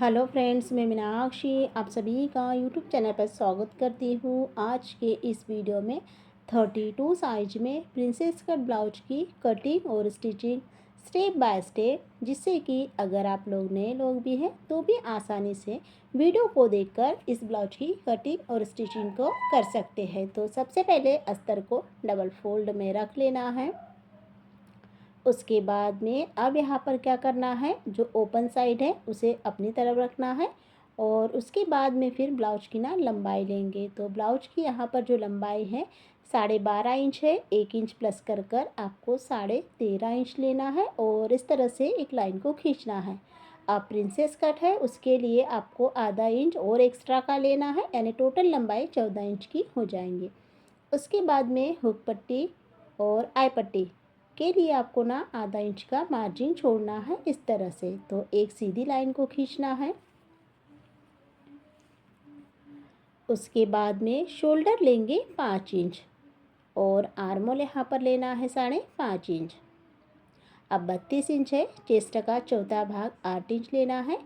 Hello friends, मैं मीनाक्षी आप सभी का यूट्यूब चैनल पर स्वागत करती हूँ। आज के इस वीडियो में 32 साइज में प्रिंसेस कट ब्लाउज की कटिंग और स्टिचिंग स्टेप बाय स्टेप, जिससे कि अगर आप लोग नए लोग भी हैं तो भी आसानी से वीडियो को देखकर इस ब्लाउज की कटिंग और स्टिचिंग को कर सकते हैं। तो सबसे पहले अस्तर को डबल फोल्ड में रख लेना है। उसके बाद में अब यहाँ पर क्या करना है, जो ओपन साइड है उसे अपनी तरफ रखना है और उसके बाद में फिर ब्लाउज की ना लंबाई लेंगे। तो ब्लाउज की यहाँ पर जो लंबाई है 12.5 इंच है। 1 इंच प्लस कर कर आपको 13.5 इंच लेना है और इस तरह से एक लाइन को खींचना है। अब प्रिंसेस कट है, उसके लिए आपको आधा इंच और एक्स्ट्रा का लेना है, यानी टोटल लंबाई 14 इंच की हो जाएंगी। उसके बाद में हुक पट्टी और आई पट्टी के लिए आपको ना आधा इंच का मार्जिन छोड़ना है इस तरह से। तो एक सीधी लाइन को खींचना है। उसके बाद में शोल्डर लेंगे 5 इंच और आर्मोल यहाँ पर लेना है 5.5 इंच। अब 32 इंच है, चेस्ट का चौथा भाग 8 इंच लेना है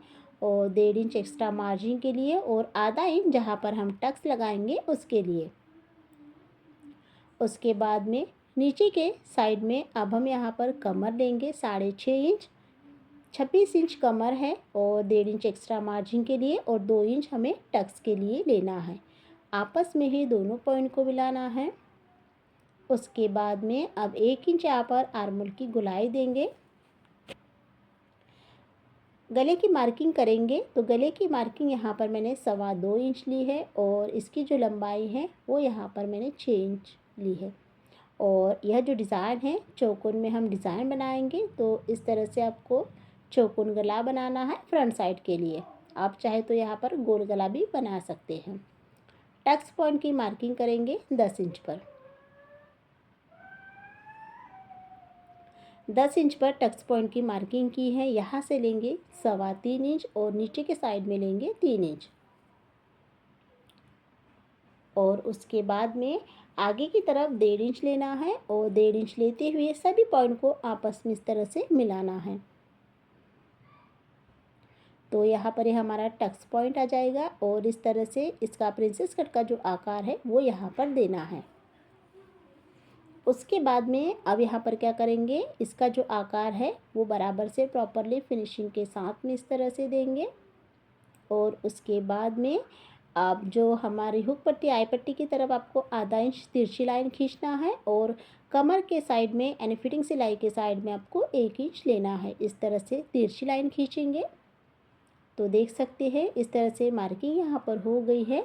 और 1.5 इंच एक्स्ट्रा मार्जिन के लिए और आधा इंच जहाँ पर हम टक्स लगाएंगे उसके लिए। उसके बाद में नीचे के साइड में अब हम यहाँ पर कमर लेंगे 6.5 इंच। 26 इंच कमर है और 1.5 इंच एक्स्ट्रा मार्जिन के लिए और 2 इंच हमें टक्स के लिए लेना है। आपस में ही दोनों पॉइंट को मिलाना है। उसके बाद में अब 1 इंच यहाँ पर आर्मोल की गोलाई देंगे। गले की मार्किंग करेंगे तो गले की मार्किंग यहाँ पर मैंने 2.25 इंच ली है और इसकी जो लंबाई है वो यहाँ पर मैंने 6 इंच ली है। और यह जो डिज़ाइन है चौकोन में हम डिज़ाइन बनाएंगे, तो इस तरह से आपको चौकोन गला बनाना है फ्रंट साइड के लिए। आप चाहे तो यहाँ पर गोल गला भी बना सकते हैं। टक्स पॉइंट की मार्किंग करेंगे 10 इंच पर। 10 इंच पर टक्स पॉइंट की मार्किंग की है। यहाँ से लेंगे 3.25 इंच और नीचे के साइड में लेंगे 3 इंच। और उसके बाद में आगे की तरफ 1.5 इंच लेना है और 1.5 इंच लेते हुए सभी पॉइंट को आपस में इस तरह से मिलाना है। तो यहाँ पर हमारा टक्स पॉइंट आ जाएगा और इस तरह से इसका प्रिंसेस कट का जो आकार है वो यहाँ पर देना है। उसके बाद में अब यहाँ पर क्या करेंगे, इसका जो आकार है वो बराबर से प्रॉपरली फिनिशिंग के साथ में इस तरह से देंगे। और उसके बाद में आप जो हमारी हुक पट्टी आई पट्टी की तरफ आपको आधा इंच तिरछी लाइन खींचना है और कमर के साइड में यानी फिटिंग सिलाई के साइड में आपको 1 इंच लेना है। इस तरह से तिरछी लाइन खींचेंगे तो देख सकते हैं इस तरह से मार्किंग यहाँ पर हो गई है।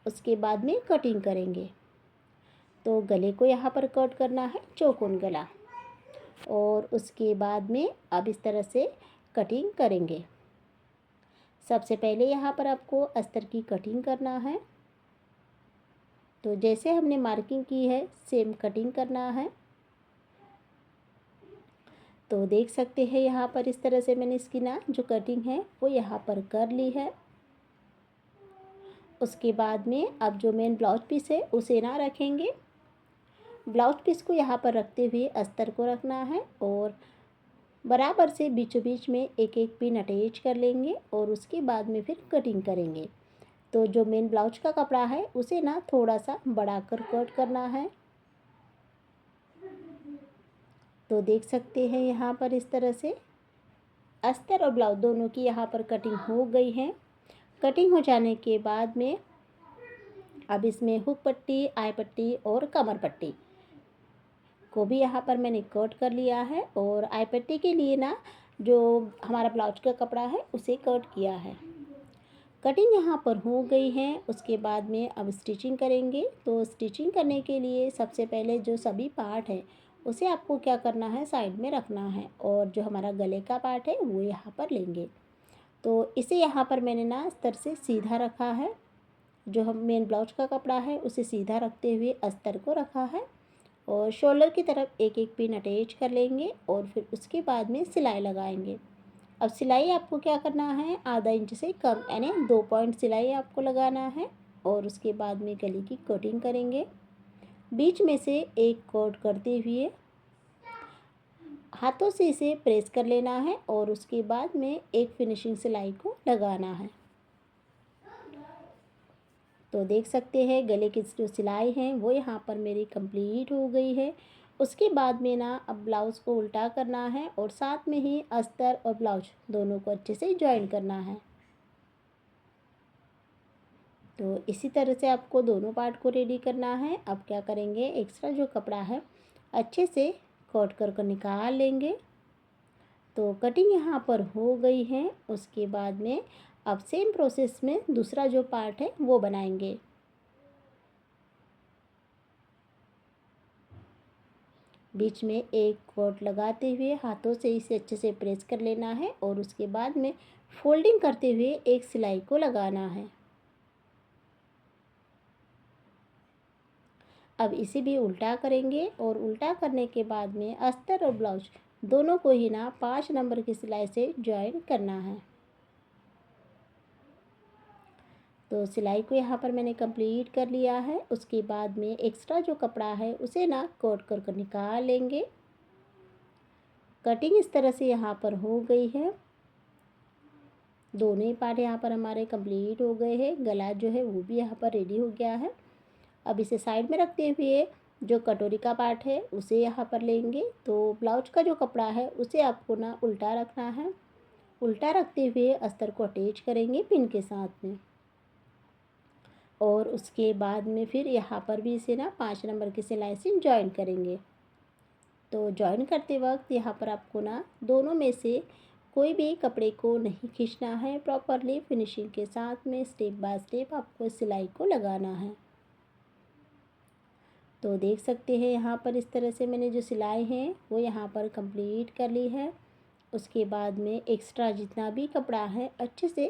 उसके बाद में कटिंग करेंगे तो गले को यहाँ पर कट करना है चौकोन गला और उसके बाद में अब इस तरह से कटिंग करेंगे। सबसे पहले यहाँ पर आपको अस्तर की कटिंग करना है। तो जैसे हमने मार्किंग की है सेम कटिंग करना है। तो देख सकते हैं यहाँ पर इस तरह से मैंने इसकी ना जो कटिंग है वो यहाँ पर कर ली है। उसके बाद में अब जो मेन ब्लाउज पीस है उसे ना रखेंगे। ब्लाउज पीस को यहाँ पर रखते हुए अस्तर को रखना है और बराबर से बीचों बीच में एक एक पिन अटैच कर लेंगे और उसके बाद में फिर कटिंग करेंगे। तो जो मेन ब्लाउज का कपड़ा है उसे ना थोड़ा सा बढ़ाकर कट करना है। तो देख सकते हैं यहाँ पर इस तरह से अस्तर और ब्लाउज दोनों की यहाँ पर कटिंग हो गई है। कटिंग हो जाने के बाद में अब इसमें हुक पट्टी आई पट्टी और कमर पट्टी को भी यहाँ पर मैंने कट कर लिया है और आई पट्टी के लिए ना जो हमारा ब्लाउज का कपड़ा है उसे कट किया है। कटिंग यहाँ पर हो गई है। उसके बाद में अब स्टिचिंग करेंगे। तो स्टिचिंग करने के लिए सबसे पहले जो सभी पार्ट है उसे आपको क्या करना है, साइड में रखना है और जो हमारा गले का पार्ट है वो यहाँ पर लेंगे। तो इसे यहाँ पर मैंने ना अस्तर से सीधा रखा है। जो हम मेन ब्लाउज का कपड़ा है उसे सीधा रखते हुए अस्तर को रखा है और शोल्डर की तरफ एक एक पिन अटैच कर लेंगे और फिर उसके बाद में सिलाई लगाएंगे। अब सिलाई आपको क्या करना है, आधा इंच से कम यानी 2 पॉइंट सिलाई आपको लगाना है और उसके बाद में गले की कटिंग करेंगे। बीच में से एक कट करते हुए हाथों से इसे प्रेस कर लेना है और उसके बाद में एक फिनिशिंग सिलाई को लगाना है। तो देख सकते हैं गले की जो सिलाई है वो यहाँ पर मेरी कंप्लीट हो गई है। उसके बाद में ना अब ब्लाउज़ को उल्टा करना है और साथ में ही अस्तर और ब्लाउज दोनों को अच्छे से जॉइन करना है। तो इसी तरह से आपको दोनों पार्ट को रेडी करना है। अब क्या करेंगे, एक्स्ट्रा जो कपड़ा है अच्छे से कट कर निकाल लेंगे। तो कटिंग यहाँ पर हो गई है। उसके बाद में अब सेम प्रोसेस में दूसरा जो पार्ट है वो बनाएंगे। बीच में एक कॉट लगाते हुए हाथों से इसे अच्छे से प्रेस कर लेना है और उसके बाद में फोल्डिंग करते हुए एक सिलाई को लगाना है। अब इसे भी उल्टा करेंगे और उल्टा करने के बाद में अस्तर और ब्लाउज दोनों को ही ना 5 नंबर की सिलाई से ज्वाइन करना है। तो सिलाई को यहाँ पर मैंने कंप्लीट कर लिया है। उसके बाद में एक्स्ट्रा जो कपड़ा है उसे ना कट कर निकाल लेंगे। कटिंग इस तरह से यहाँ पर हो गई है। दोनों ही पार्ट यहाँ पर हमारे कंप्लीट हो गए हैं। गला जो है वो भी यहाँ पर रेडी हो गया है। अब इसे साइड में रखते हुए जो कटोरी का पार्ट है उसे यहाँ पर लेंगे। तो ब्लाउज का जो कपड़ा है उसे आपको ना उल्टा रखना है। उल्टा रखते हुए अस्तर को अटैच करेंगे पिन के साथ में और उसके बाद में फिर यहाँ पर भी इसे ना 5 नंबर की सिलाई से जॉइन करेंगे। तो जॉइन करते वक्त यहाँ पर आपको ना दोनों में से कोई भी कपड़े को नहीं खींचना है। प्रॉपरली फिनिशिंग के साथ में स्टेप बाय स्टेप आपको सिलाई को लगाना है। तो देख सकते हैं यहाँ पर इस तरह से मैंने जो सिलाई है वो यहाँ पर कंप्लीट कर ली है। उसके बाद में एक्स्ट्रा जितना भी कपड़ा है अच्छे से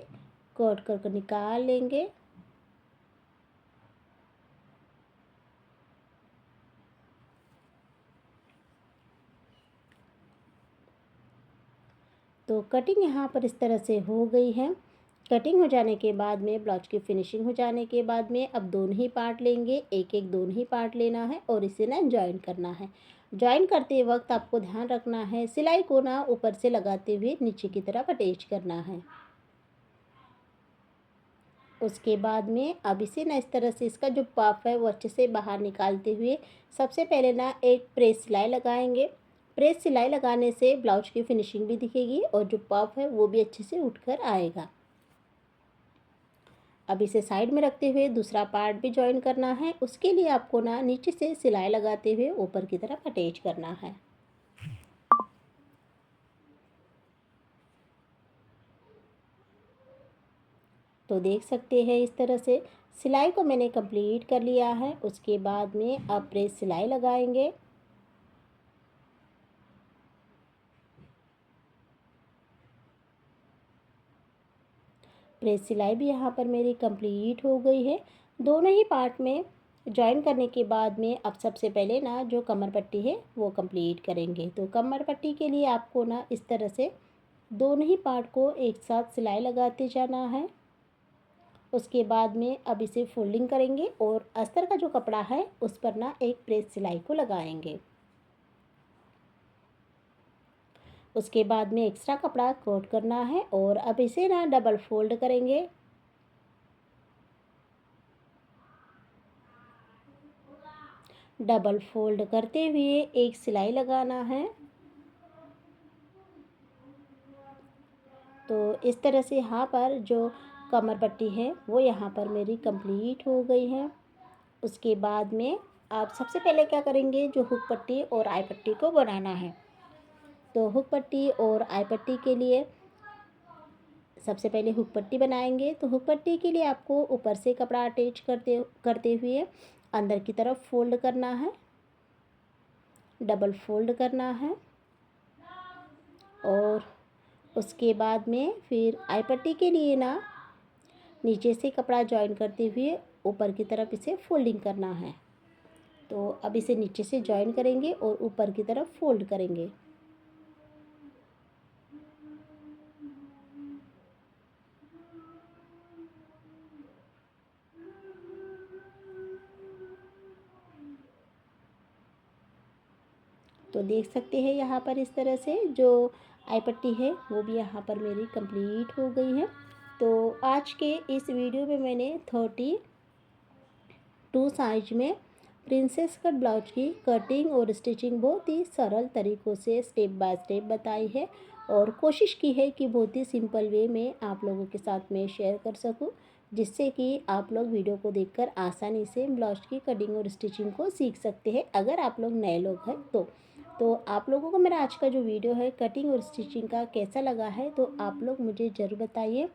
कट कर निकाल लेंगे। तो कटिंग यहाँ पर इस तरह से हो गई है। कटिंग हो जाने के बाद में ब्लाउज की फिनिशिंग हो जाने के बाद में अब दोनों ही पार्ट लेंगे। एक एक दोनों ही पार्ट लेना है और इसे ना जॉइन करना है। जॉइन करते वक्त आपको ध्यान रखना है सिलाई को ना ऊपर से लगाते हुए नीचे की तरफ अटैच करना है। उसके बाद में अब इसे ना इस तरह से इसका जो पफ है वो अच्छे से बाहर निकालते हुए सबसे पहले ना एक प्रेस सिलाई लगाएंगे। प्रेस सिलाई लगाने से ब्लाउज की फिनिशिंग भी दिखेगी और जो पफ है वो भी अच्छे से उठकर आएगा। अब इसे साइड में रखते हुए दूसरा पार्ट भी जॉइन करना है। उसके लिए आपको ना नीचे से सिलाई लगाते हुए ऊपर की तरफ अटैच करना है। तो देख सकते हैं इस तरह से सिलाई को मैंने कंप्लीट कर लिया है। उसके बाद में अब प्रेस सिलाई लगाएंगे। प्रेस सिलाई भी यहाँ पर मेरी कंप्लीट हो गई है। दोनों ही पार्ट में जॉइन करने के बाद में अब सबसे पहले ना जो कमर पट्टी है वो कंप्लीट करेंगे। तो कमर पट्टी के लिए आपको ना इस तरह से दोनों ही पार्ट को एक साथ सिलाई लगाते जाना है। उसके बाद में अब इसे फोल्डिंग करेंगे और अस्तर का जो कपड़ा है उस पर ना एक प्रेस सिलाई को लगाएंगे। उसके बाद में एक्स्ट्रा कपड़ा कोट करना है और अब इसे ना डबल फोल्ड करेंगे। डबल फोल्ड करते हुए एक सिलाई लगाना है। तो इस तरह से यहाँ पर जो कमर पट्टी है वो यहाँ पर मेरी कंप्लीट हो गई है। उसके बाद में आप सबसे पहले क्या करेंगे, जो हुक पट्टी और आई पट्टी को बनाना है। तो हुक पट्टी और आई पट्टी के लिए सबसे पहले हुक पट्टी बनाएंगे। तो हुक पट्टी के लिए आपको ऊपर से कपड़ा अटैच करते करते हुए अंदर की तरफ फोल्ड करना है, डबल फोल्ड करना है और उसके बाद में फिर आई पट्टी के लिए ना नीचे से कपड़ा जॉइन करते हुए ऊपर की तरफ इसे फोल्डिंग करना है। तो अब इसे नीचे से जॉइन करेंगे और ऊपर की तरफ फोल्ड करेंगे। तो देख सकते हैं यहाँ पर इस तरह से जो आई पट्टी है वो भी यहाँ पर मेरी कंप्लीट हो गई है। तो आज के इस वीडियो में मैंने 32 साइज में प्रिंसेस कट ब्लाउज की कटिंग और स्टिचिंग बहुत ही सरल तरीक़ों से स्टेप बाय स्टेप बताई है और कोशिश की है कि बहुत ही सिंपल वे में आप लोगों के साथ में शेयर कर सकूं, जिससे कि आप लोग वीडियो को देखकर आसानी से ब्लाउज की कटिंग और स्टिचिंग को सीख सकते हैं अगर आप लोग नए लोग हैं तो आप लोगों को मेरा आज का जो वीडियो है कटिंग और स्टिचिंग का कैसा लगा है तो आप लोग मुझे ज़रूर बताइए।